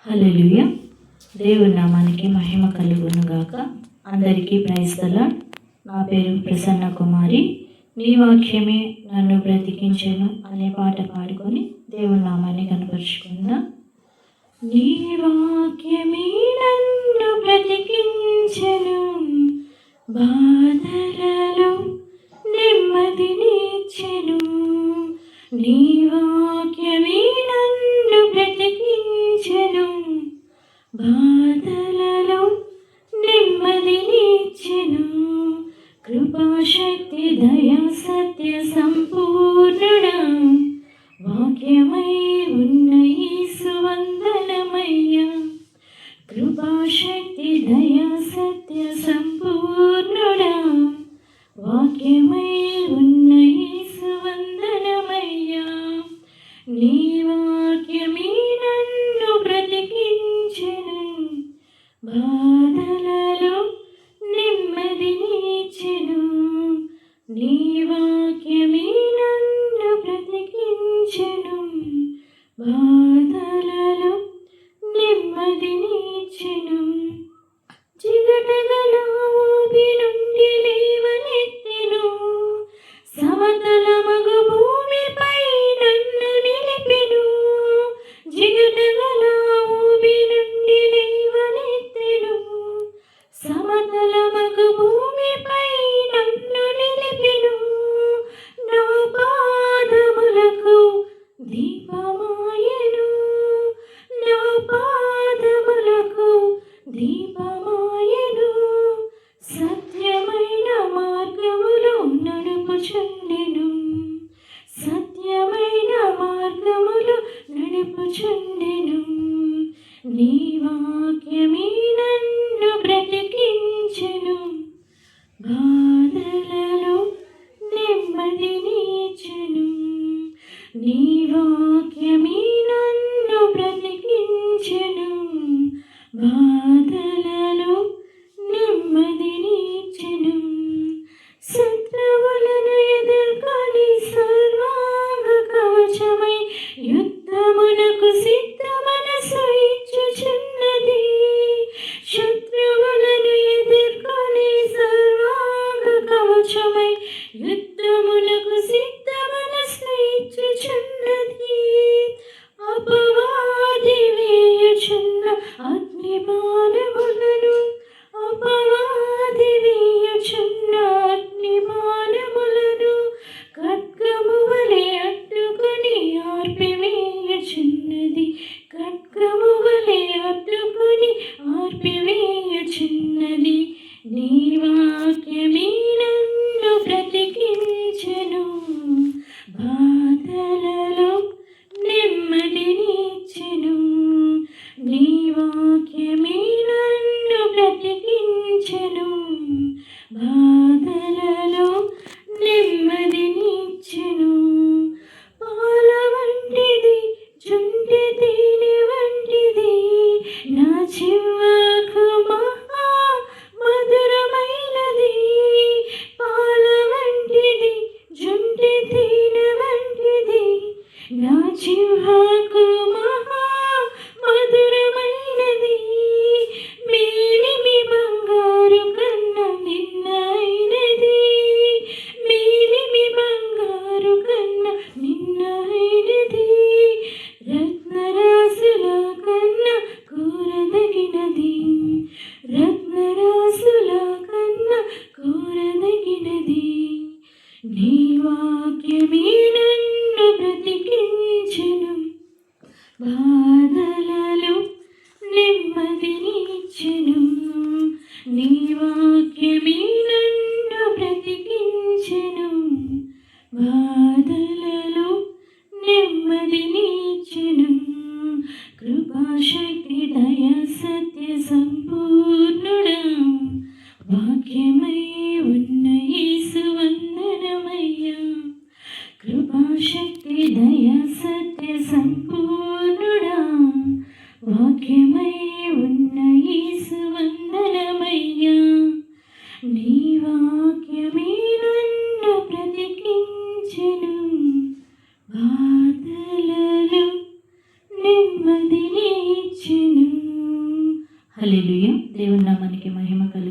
హల్లెలూయా. దేవుని నామానికి మహిమ కలుగును గాక. అందరికీ ప్రైజ్ ది లార్డ్. నా పేరు ప్రసన్న కుమారి. నీ వాక్యమే నన్ను బ్రతికించెను అనే పాట పాడుకొని దేవుని నామాన్ని కనపరుచుకుందాం. నీ వాక్యమే నన్ను బ్రతికించెను, బాధలలో నెమ్మదినిచ్చెను. నీ వాక్యమే నన్ను బ్రతికించెను, బాధలలో నెమ్మదినిచ్చెను. కృపాశక్తి దయా సత్య సంపూర్ణుడా, వాక్యమై ఉన్న యేసు వందనమయ్యా. కృపాశక్తి దయా సత్య సంపూర్ణుడా, వాక్యమై ఉన్న యేసు వందనమయ్యా. నీ వాక్యమే నన్ను బ్రతికించెను, బాధలలో నెమ్మదినిచ్చెను. నీ వాక్యమే నన్ను బ్రతికించెను, బాధలలో నెమ్మదినిచ్చెను. జిగటగల ఊబి నుండి లేవనెత్తెను, సమతలమగు భూమిపై నన్ను నిలిపెను. జిగటగల ఊబి నుండి లేవనెత్తెను, సమతలమగు భూమిపై నన్ను నిలిపెను. నా పాదములకు దీపమాయెను, నా పాదములకు దీపమాయెను. సత్యమైన మార్గములో నడుపుచుండెను, సత్యమైన మార్గములో నడుపుచుండెను. నీ వాక్యమే నన్ను బ్రతికించెను, బాధలలో నెమ్మదినిచ్చెను. నీ వాక్యమే నన్ను బ్రతికించెను, బాధలలో నెమ్మదినిచ్చెను. శత్రువులను ఎదుర్కొని సర్వాంగ కవచమై యుద్ధమునకు సిద్ధ మనసు ఇచ్చుచున్నది. శత్రువులను ఎదుర్కొని సర్వాంగ కవచమై యుద్ధమునకు సిద్ధ మనసు ఇచ్చుచున్నది. అపవాది వేయుచున్న అగ్ని బాణములను, అపవాది వేయుచున్న అగ్ని బాణములను ఖడ్గము వలె అడ్డుకొని ఆర్పివేయుచున్నది, ఖడ్గము వలె అడ్డుకొని ఆర్పివేయుచున్నది. నీ వాక్యమే నన్ను బ్రతికించెను, బాధలలో నెమ్మదినిచ్చెను. నీ వాక్యమే నన్ను బ్రతికించెను, బాధలలో నెమ్మదినిచ్చెను. పాల వంటిది జుంటి తేనె వంటిది నా చివ్వకు మహా మధురమైనది. పాల వంటిది జుంటి తేనె వంటిది నా చివ్వకు మహా మధురమైనది. మేలిమి బంగారు కన్నా నిన్నైనది, మేలిమి బంగారు కన్నా నిన్నైనది. రత్నరాసుల కన్నా కోరదగినది, రత్నరాసుల కన్నా కోరదగినది. నీ వాక్యమే నన్ను బ్రతికించెను, బాధలలో నెమ్మదినిచ్చెను. నీ వాక్యమే నన్ను బ్రతికించెను, బాధలలో నెమ్మదినిచ్చెను. కృపాశక్తి దయా సత్య సంపూర్ణుడా, వాక్యమై ఉన్న యేసు వందనమయ్యా. కృపాశక్తి దయా సత్య సంపూర్ణుడా, వాక్యమై ఉన్న యేసు వందనమయ్యా. నీ వాక్యమే నన్ను బ్రతికించెను, బాధలలో నెమ్మదినిచ్చెను. హల్లెలూయా. దేవుని నామానికి మహిమ కలుగును.